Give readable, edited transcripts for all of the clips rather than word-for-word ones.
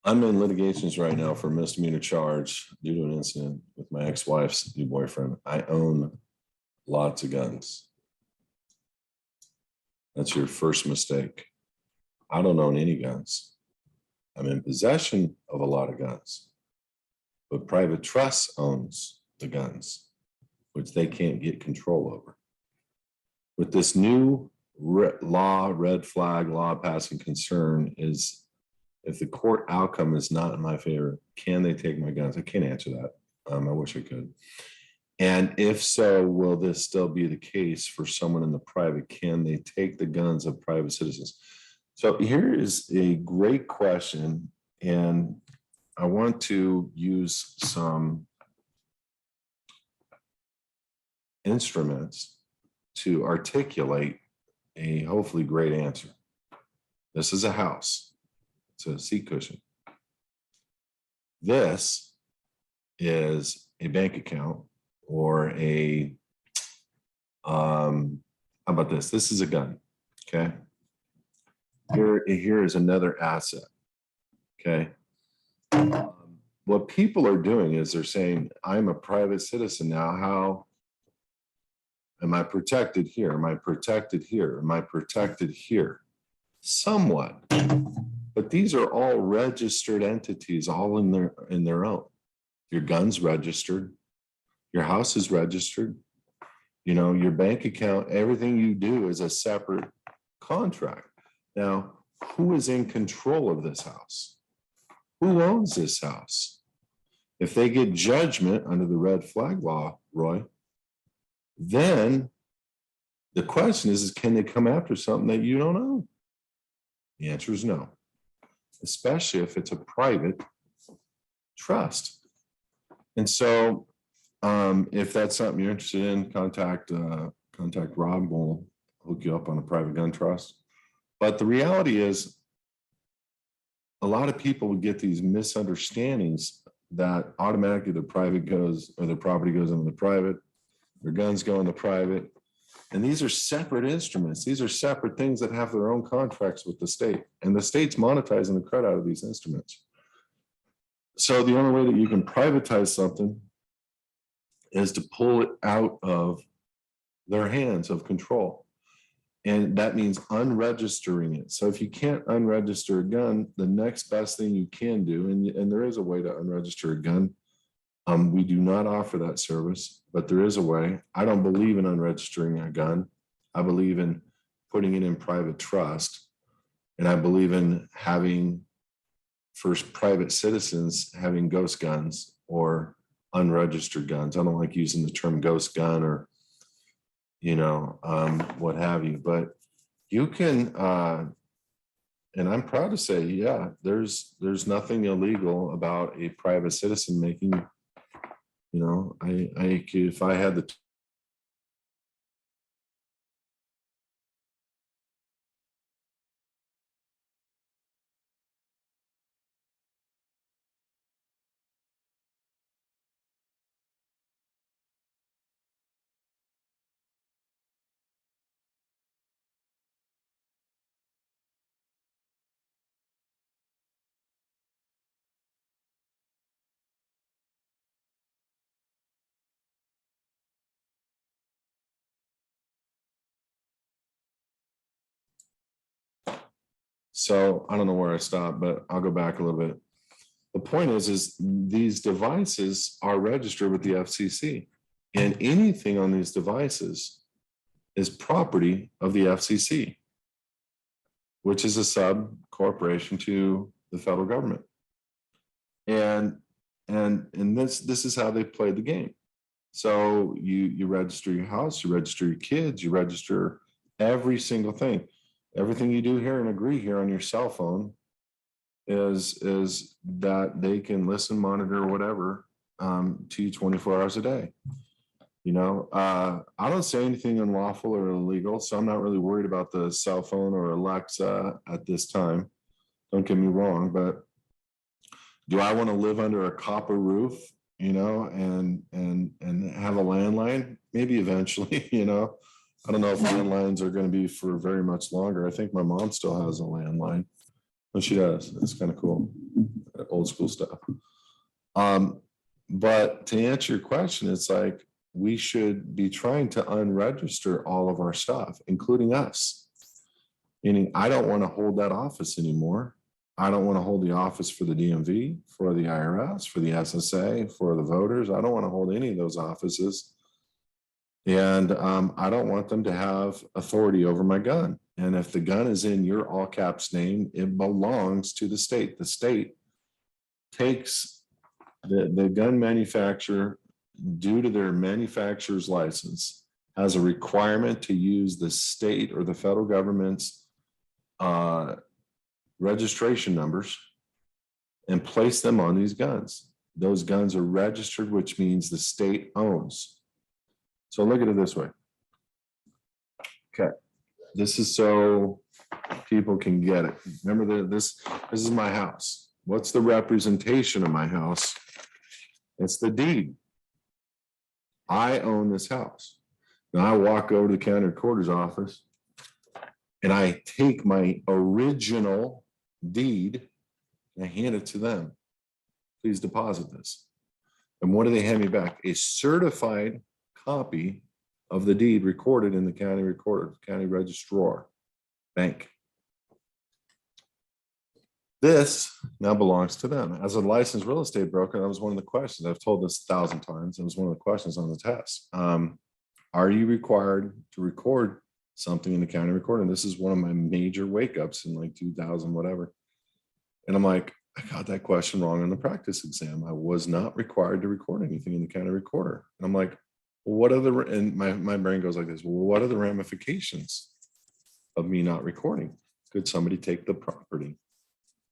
I'm in litigations right now for misdemeanor charge due to an incident with my ex-wife's new boyfriend. I own lots of guns. That's your first mistake. I don't own any guns. I'm in possession of a lot of guns, but private trust owns the guns, which they can't get control over. With this new law, red flag law passing concern is, if the court outcome is not in my favor, can they take my guns? I can't answer that. I wish I could. And if so, will this still be the case for someone in the private? Can they take the guns of private citizens? So here is a great question, and I want to use some instruments to articulate a hopefully great answer. This is a house. It's a seat cushion. This is a bank account or a, how about this? This is a gun, okay? Here is another asset, okay? What people are doing is they're saying, I'm a private citizen now. How am I protected here? Am I protected here? Am I protected here? Somewhat. But these are all registered entities, all in their own. Your gun's registered, your house is registered, you know, your bank account, everything you do is a separate contract. Now, who is in control of this house? Who owns this house? If they get judgment under the red flag law, Roy, then the question is can they come after something that you don't own? The answer is no. Especially if it's a private trust. And so if that's something you're interested in, contact Rob. We'll hook you up on a private gun trust. But the reality is a lot of people would get these misunderstandings that automatically the private goes, or the property goes into the private, their guns go into private. And these are separate instruments. These are separate things that have their own contracts with the state. And the state's monetizing the credit out of these instruments. So the only way that you can privatize something is to pull it out of their hands of control. And that means unregistering it. So if you can't unregister a gun, the next best thing you can do, and there is a way to unregister a gun. We do not offer that service, but there is a way. I don't believe in unregistering a gun. I believe in putting it in private trust. And I believe in having first private citizens having ghost guns or unregistered guns. I don't like using the term ghost gun or, you know, what have you, but you can, and I'm proud to say, yeah, there's nothing illegal about a private citizen making, you know, if I had the So I don't know where I stopped, but I'll go back a little bit. The point is these devices are registered with the FCC, and anything on these devices is property of the FCC, which is a sub corporation to the federal government. And this is how they play the game. So you register your house, you register your kids, you register every single thing. Everything you do here and agree here on your cell phone is that they can listen, monitor, whatever, to you 24 hours a day. You know, I don't say anything unlawful or illegal, so I'm not really worried about the cell phone or Alexa at this time. Don't get me wrong, but do I want to live under a copper roof, you know, and have a landline? Maybe eventually, you know. I don't know if landlines are going to be for very much longer. I think my mom still has a landline. But she does. It's kind of cool. old school stuff. But to answer your question, it's like we should be trying to unregister all of our stuff, including us. Meaning, I don't want to hold that office anymore. I don't want to hold the office for the DMV, for the IRS, for the SSA, for the voters. I don't want to hold any of those offices. And I don't want them to have authority over my gun. And if the gun is in your all caps name, it belongs to the state. The state takes the gun manufacturer, due to their manufacturer's license, has a requirement to use the state or the federal government's registration numbers and place them on these guns. Those guns are registered, which means the state owns. So look at it this way. Okay, this is so people can get it. Remember that this is my house. What's the representation of my house? It's the deed. I own this house. Now I walk over to the county recorder's office and I take my original deed and I hand it to them. Please deposit this. And what do they hand me back? A certified copy of the deed recorded in the county recorder, county registrar bank. This now belongs to them. As a licensed real estate broker, that was one of the questions. I've told this 1,000 times. It was one of the questions on the test. Are you required to record something in the county recorder? And this is one of my major wake ups in like 2000, whatever. And I'm like, I got that question wrong on the practice exam. I was not required to record anything in the county recorder. And I'm like, well, what are the, and my brain goes like this, well, what are the ramifications of me not recording? Could somebody take the property?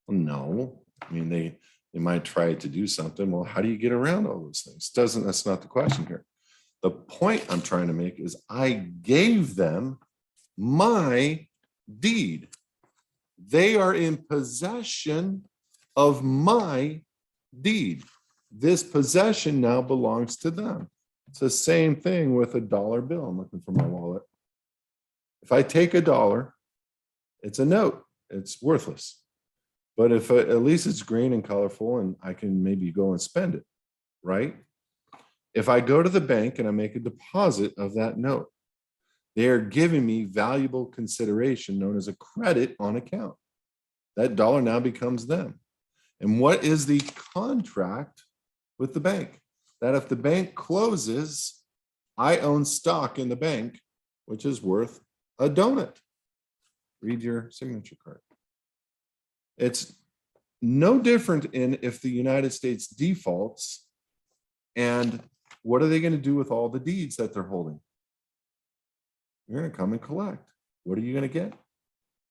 Well, no. I mean, they might try to do something. Well, how do you get around all those things? That's not the question here. The point I'm trying to make is I gave them my deed. They are in possession of my deed. This possession now belongs to them. It's the same thing with a dollar bill. I'm looking for my wallet. If I take $1, it's a note. It's worthless. But if at least it's green and colorful and I can maybe go and spend it, right? If I go to the bank and I make a deposit of that note, they are giving me valuable consideration known as a credit on account. That dollar now becomes them. And what is the contract with the bank? That if the bank closes, I own stock in the bank, which is worth a donut. Read your signature card. It's no different in if the United States defaults, and what are they going to do with all the deeds that they're holding? You're going to come and collect. What are you going to get?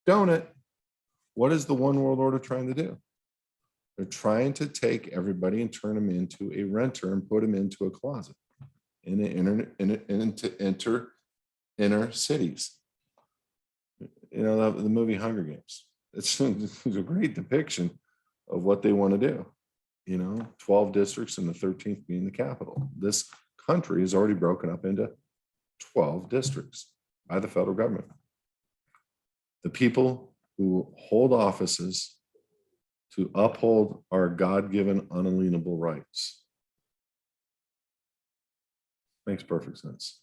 Donut. What is the one world order trying to do? They're trying to take everybody and turn them into a renter and put them into a closet into inner cities. You know, the movie Hunger Games. It's a great depiction of what they want to do. You know, 12 districts and the 13th being the capital. This country is already broken up into 12 districts by the federal government. The people who hold offices to uphold our God-given unalienable rights. Makes perfect sense.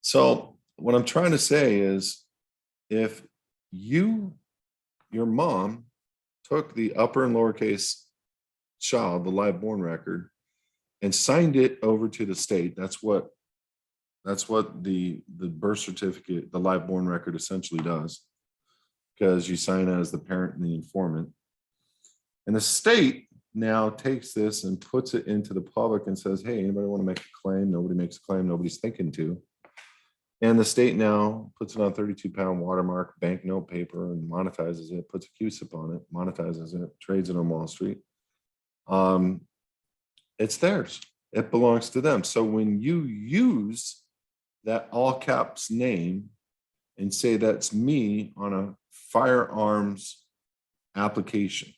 So what I'm trying to say is, if your mom took the upper and lowercase child, the live born record, and signed it over to the state, that's what the birth certificate, the live born record essentially does, because you sign as the parent and the informant. And the state now takes this and puts it into the public and says, hey, anybody want to make a claim? Nobody makes a claim, nobody's thinking to. And the state now puts it on 32-pound watermark banknote paper and monetizes it, puts a CUSIP on it, monetizes it, trades it on Wall Street. It's theirs. It belongs to them. So when you use that all caps name and say that's me on a firearms application,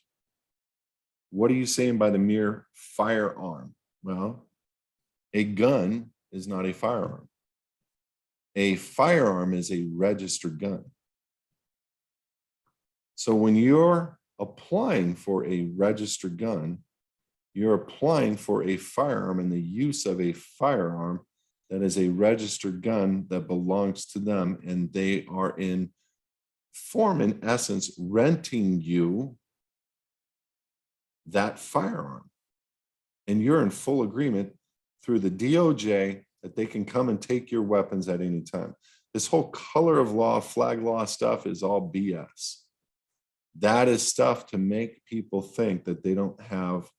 what are you saying by the mere firearm? Well, a gun is not a firearm. A firearm is a registered gun. So when you're applying for a registered gun, you're applying for a firearm and the use of a firearm that is a registered gun that belongs to them. And they are in essence, renting you that firearm. And you're in full agreement through the DOJ that they can come and take your weapons at any time. This whole color of law, flag law stuff is all BS. That is stuff to make people think that they don't have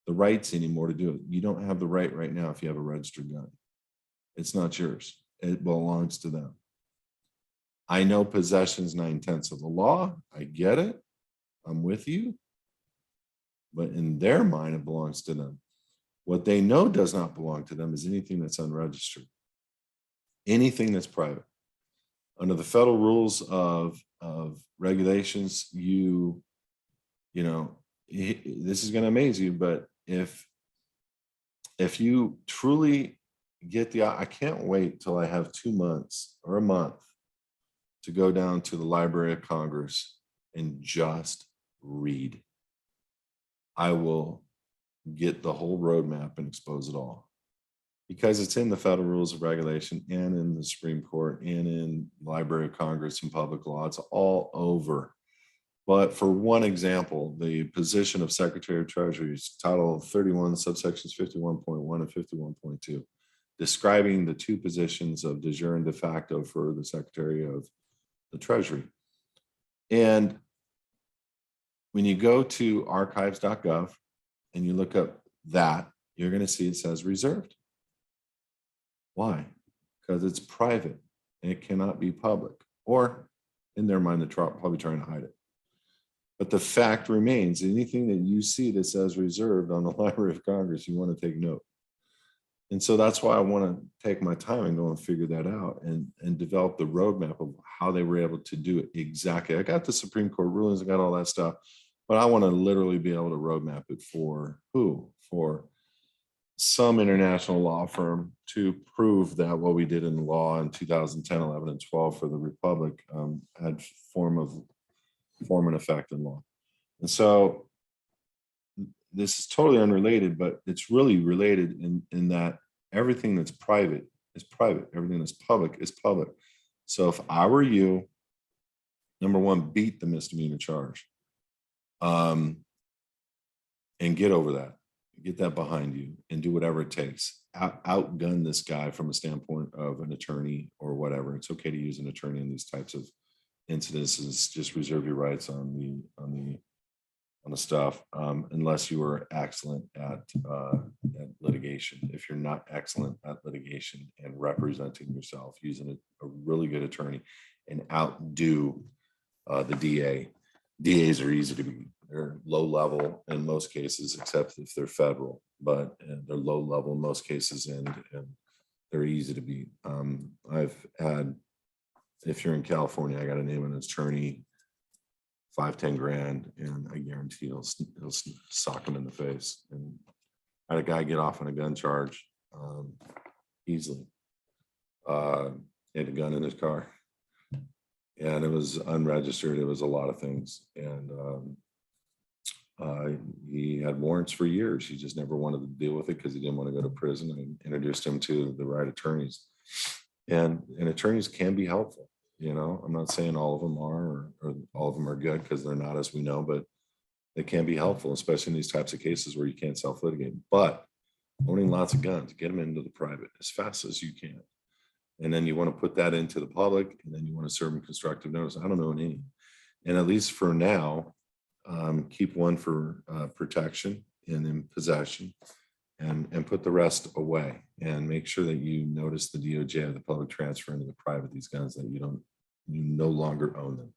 the rights anymore to do it. You don't have the right now if you have a registered gun. It's not yours. It belongs to them. I know possession is 9/10 of the law. I get it. I'm with you. But in their mind, it belongs to them. What they know does not belong to them is anything that's unregistered, anything that's private. Under the federal rules of regulations, you know, this is going to amaze you, but if you truly get I can't wait till I have 2 months or a month to go down to the Library of Congress and just read. I will get the whole roadmap and expose it all, because it's in the federal rules of regulation and in the Supreme Court and in Library of Congress and public law. It's all over. But for one example, the position of Secretary of Treasury is Title 31, subsections 51.1 and 51.2, describing the two positions of de jure and de facto for the Secretary of the Treasury. And when you go to archives.gov and you look up that, you're going to see it says reserved. Why? Because it's private and it cannot be public, or in their mind, they're probably trying to hide it. But the fact remains, anything that you see that says reserved on the Library of Congress, you want to take note. And so that's why I want to take my time and go and figure that out and develop the roadmap of how they were able to do it exactly. I got the Supreme Court rulings, I got all that stuff, but I want to literally be able to roadmap it for who? For some international law firm to prove that what we did in law in 2010, 11, and 12 for the Republic had form and effect in law. And so this is totally unrelated, but it's really related in that everything that's private is private. Everything that's public is public. So if I were you, number one, beat the misdemeanor charge and get over that. Get that behind you and do whatever it takes. Outgun this guy from a standpoint of an attorney or whatever. It's okay to use an attorney in these types of incidences. Just reserve your rights on the stuff, unless you are excellent at litigation. If you're not excellent at litigation and representing yourself, using a really good attorney and outdo the DA. DAs are easy to beat. They're low level in most cases, except if they're federal, but they're low level in most cases, and they're easy to beat. I've had, if you're in California, I got to name an attorney, 5-10 grand, and I guarantee he'll sock him in the face. And I had a guy get off on a gun charge easily. He had a gun in his car, and it was unregistered. It was a lot of things, and he had warrants for years. He just never wanted to deal with it because he didn't want to go to prison. I introduced him to the right attorneys, and attorneys can be helpful. You know, I'm not saying all of them are or all of them are good, because they're not, as we know, but they can be helpful, especially in these types of cases where you can't self-litigate. But owning lots of guns, get them into the private as fast as you can. And then you want to put that into the public, and then you want to serve them constructive notice. I don't own any. And at least for now, keep one for protection and in possession, and put the rest away, and make sure that you notice the DOJ of the public transfer into the private these guns, that you no longer own them.